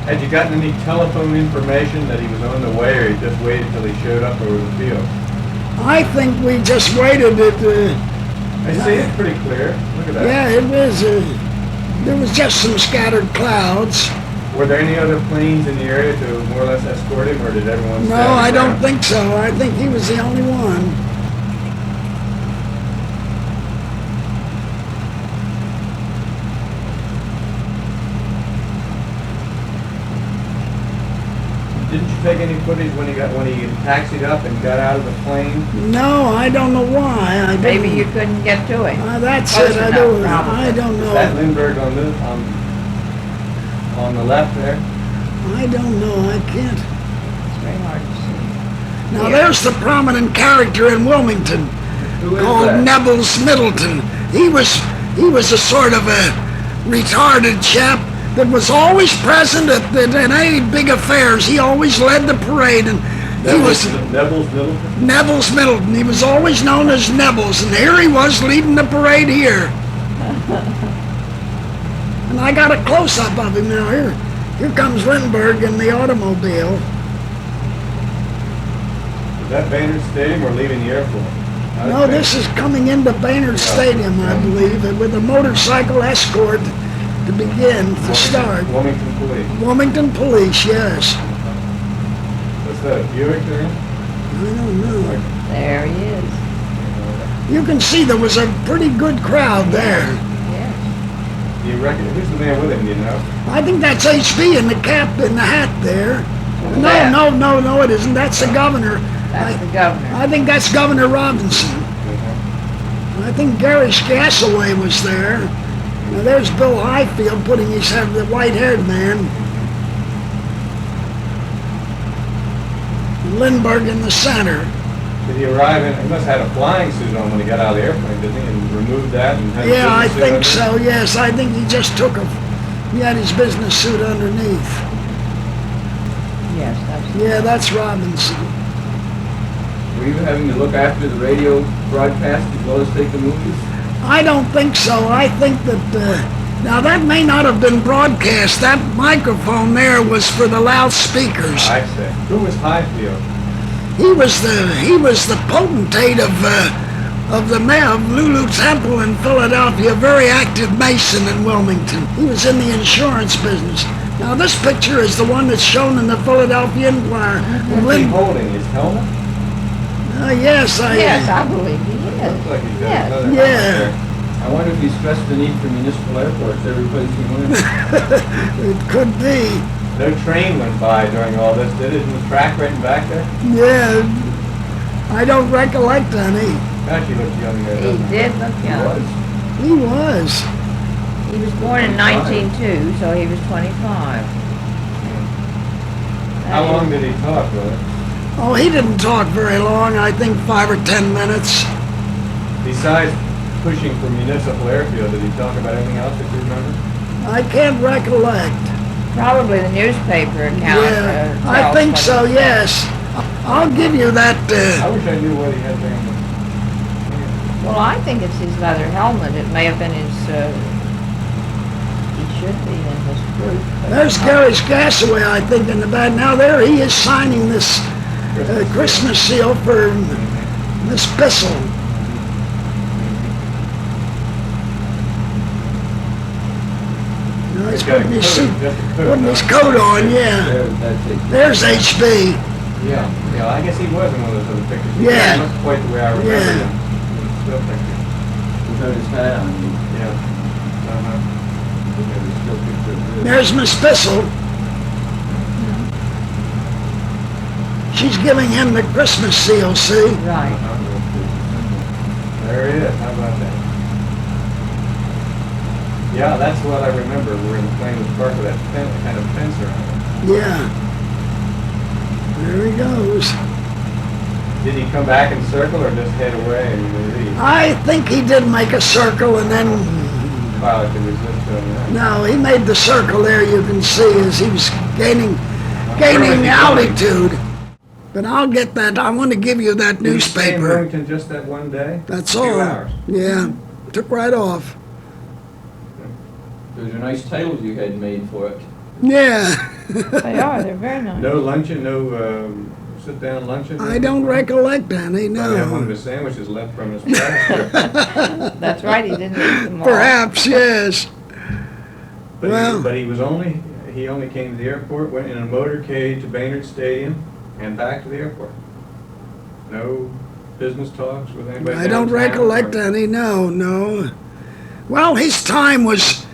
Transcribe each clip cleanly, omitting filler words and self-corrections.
Had you gotten any telephone information that he was on the way, or he just waited till he showed up over the field? I think we just waited at I see it's pretty clear. Look at that. yeah, it was, there was just some scattered clouds. Were there any other planes in the area to more or less escort him, or did everyone No, stay on the I don't ground? think so. I think he was the only one. Didn't you take any footage when he taxied up and got out of the plane? No, I don't know why. I Maybe don't- you couldn't get to it. That's Close it. I enough, don't. probably. I don't Is that know. Lindbergh on the left there? I don't know. I can't. It's very hard to see. Now Here. there's the prominent character in Wilmington Who is called that? Neville's Middleton. He was a sort of a retarded chap that was always present at any big affairs. He always led the parade, and he was Neville's Middleton? Neville's Middleton. He was always known as Neville's, and here he was leading the parade here. And I got a close-up of him now. Here comes Lindbergh in the automobile. Is that Baynard Stadium or leaving the airport? No, this is coming into Baynard Stadium, I believe, with a motorcycle escort to begin, to start. Wilmington Police. Wilmington Police, yes. What's that, Buick there? I don't know. There he is. You can see there was a pretty good crowd there. Yes. Do you reckon, who's the man with him, do you know? I think that's HB in the cap, in the hat there. that? No, it isn't. That's the governor. That's the governor. I think that's Governor Robinson. I think Gary Gasaway was there. Now there's Bill Highfield putting his head, the white-haired man. Lindbergh in the center. Did he arrive in, he must have had a flying suit on when he got out of the airplane, didn't he? And removed that and had Yeah, I his business suit think under? so, yes. I think he just took he had his business suit underneath. Yes, that's Yeah, that's Robinson. Were you having to look after the radio broadcast as well as take the movies? I don't think so. I think that, now that may not have been broadcast. That microphone there was for the loudspeakers. I see. Who was Highfield? He was the potentate of Lulu Temple in Philadelphia, a very active Mason in Wilmington. He was in the insurance business. Now this picture is the one that's shown in the Philadelphia Inquirer. What's he holding? His helmet? Yes, Yes, I believe he is. Looks like he's got Yes. another Yeah. helmet there. I wonder if he stressed the need for municipal airports every place he went. it could be. No train went by during all this, did it? In the track right in back there? Yeah, I don't recollect any. Gosh, he looked young there, He doesn't he? did look He young. was. He was. He was born in 1902, so he was 25. How long did he talk, brother? Oh, he didn't talk very long. I think 5 or 10 minutes. Besides pushing for municipal airfield, did he talk about anything else that you remember? I can't recollect. Probably the newspaper account. Yeah, I tells think what so, he said. yes. I'll give you that. I wish I knew what he had there. Well, I think it's his leather helmet. It may have been his, he should be in his group. There's Gary Gasaway, I think, in the back. Now there he is signing this Christmas seal for Miss Bissell. No, he's putting his suit, putting his coat on, yeah. That's it. There's HB. Yeah, I guess he was in one of those other pictures. He Yeah. wasn't quite the way I remember Yeah. him. Still picture. Without his hat on, Yeah. Still picture. There's Miss Bissell. She's giving him the Christmas seal, see? Right. There he is. How about that? Yeah, that's what I remember. We're in the plane with park with that kind of fence around it. Yeah. There he goes. Did he come back and circle or just head away and leave? I think he did make a circle and then, Pilot could resist doing that. no, he made the circle there, you can see, as he was gaining Where was he going? altitude. But I'll get that, I want to give you that Did he stay in newspaper. Wilmington just that one day? That's 2 all. hours. Yeah, took right off. those are nice titles you had made for it. Yeah. They are, they're very nice. No luncheon, no sit-down luncheon? I don't recollect any, Probably have one of no. his sandwiches left from his past. That's right, he didn't eat them all. Perhaps, yes. Well- But he only came to the airport, went in a motorcade to Baynard Stadium and back to the airport. No business talks with anybody I don't downtown recollect or- any, no. Well, his time was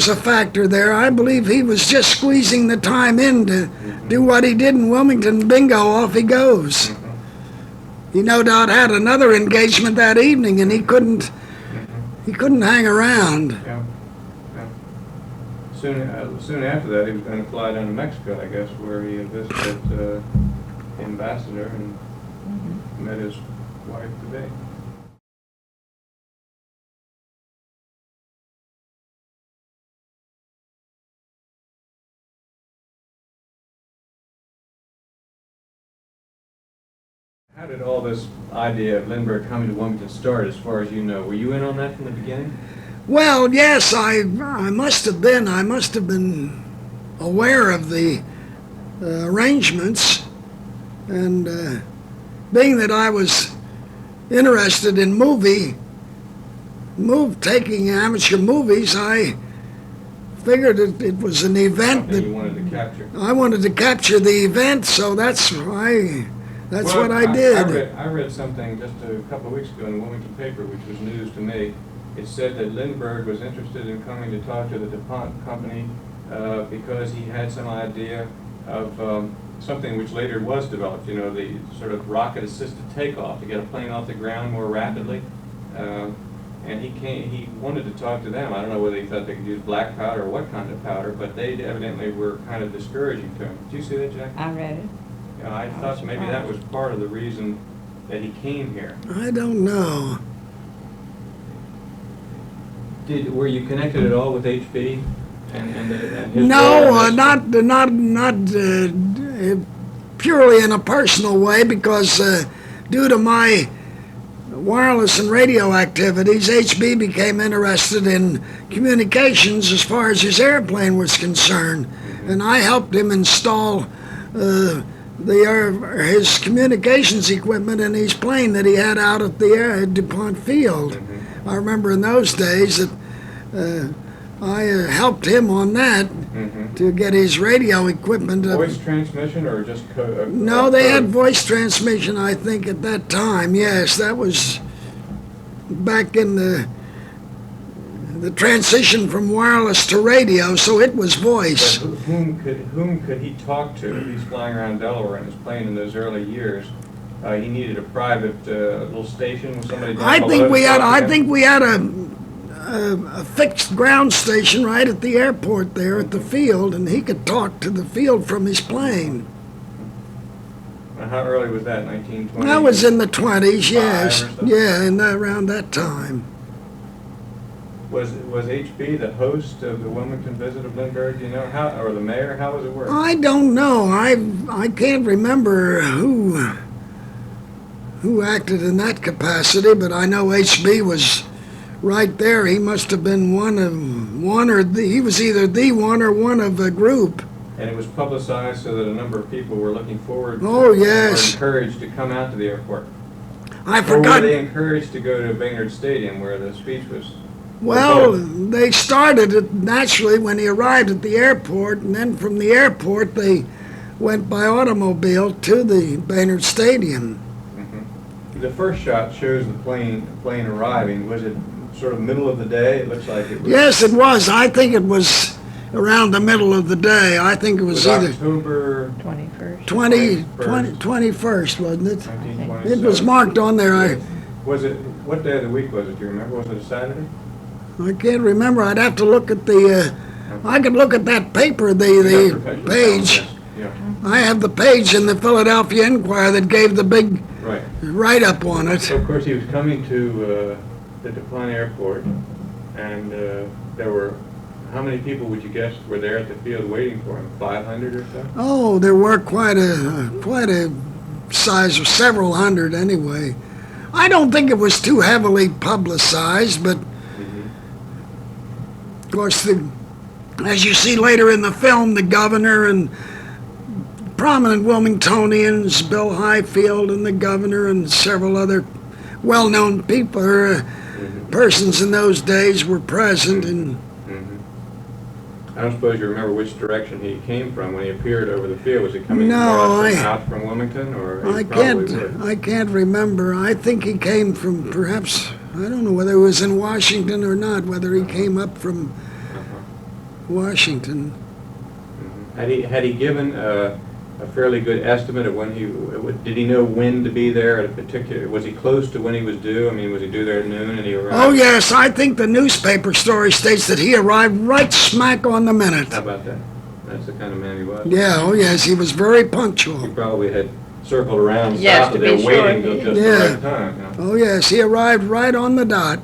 a factor there. I believe he was just squeezing the time in to do what he did in Wilmington. Bingo, off he goes. Mhm. He no doubt had another engagement that evening, and he couldn't hang around. Yeah. Soon after that, he was going to fly down to Mexico, I guess, where he had visited the ambassador and met his wife today. How did all this idea of Lindbergh coming to Wilmington start, as far as you know? Were you in on that from the beginning? Well, yes, I must have been. I must have been aware of the arrangements, and being that I was interested in taking amateur movies, I figured it was an event Something that you wanted to capture. I wanted to capture the event, so that's why. That's Well, what I did. I read something just a couple of weeks ago in the Wilmington paper, which was news to me. It said that Lindbergh was interested in coming to talk to the DuPont company because he had some idea of something which later was developed, you know, the sort of rocket-assisted takeoff to get a plane off the ground more rapidly. And he wanted to talk to them. I don't know whether he thought they could use black powder or what kind of powder, but they evidently were kind of discouraging to him. Did you see that, Jack? I read it. I thought maybe that was part of the reason that he came here. I don't know. Were you connected at all with HB and his No, role in this? not purely in a personal way, because due to my wireless and radio activities, HB became interested in communications as far as his airplane was concerned, and I helped him install his communications equipment in his plane that he had out at the DuPont field. I remember in those days that I helped him on that to get his radio equipment. Voice transmission or just No, they had voice transmission, I think, at that time. Yes, that was back in the transition from wireless to radio, so it was voice. But whom could he talk to? He's flying around Delaware in his plane in those early years. He needed a private little station with somebody down I below think to we had. talk to I him. think we had a fixed ground station right at the airport there at the field, and he could talk to the field from his plane. How early was that? 1920? That was in the 20s. Yes, or something? yeah, around that time. Was HB the host of the Wilmington visit of Lindbergh? Do you know how, or the mayor? How was it work? I don't know. I can't remember who acted in that capacity, but I know HB was right there. He must have been he was either the one or one of a group. And it was publicized so that a number of people were looking forward to, Oh, yes. were encouraged to come out to the airport. I Or forgot. were they encouraged to go to Baynard Stadium where the speech was? Well, or both? they started it naturally when he arrived at the airport, and then from the airport they went by automobile to the Baynard Stadium. The first shot shows the plane arriving. Was it sort of middle of the day? It looks like it was. Yes, it was. I think it was around the middle of the day. I think it was either October 21st. 21st, wasn't it? 1927. It was marked on there. Was it, what day of the week was it? Do you remember? Was it a Saturday? I can't remember. I'd have to look at the. I could look at that paper, the page. Yeah, I have the page in the Philadelphia Inquirer that gave the big right. write-up on it. So of course he was coming to the DuPont airport, and there were, how many people would you guess were there at the field waiting for him? 500 or so? Oh, there were quite a size of several hundred anyway. I don't think it was too heavily publicized, but of course the as you see later in the film, the governor and prominent Wilmingtonians, Bill Highfield and the governor and several other well-known people, persons in those days were present. And I don't suppose you remember which direction he came from when he appeared over the field. Was he coming out from Wilmington, or I can't remember. I think he came from perhaps, I don't know whether it was in Washington or not, whether he came up from Washington. Had he given a fairly good estimate of when did he know when to be there at a particular, was he close to when he was due? I mean, was he due there at noon and he arrived? Oh yes, I think the newspaper story states that he arrived right smack on the minute. How about that? That's the kind of man he was. Yeah, oh yes, he was very punctual. He probably had circled around and Yes, stopped to there be waiting sure. until just the right time. You know? Oh yes, he arrived right on the dot.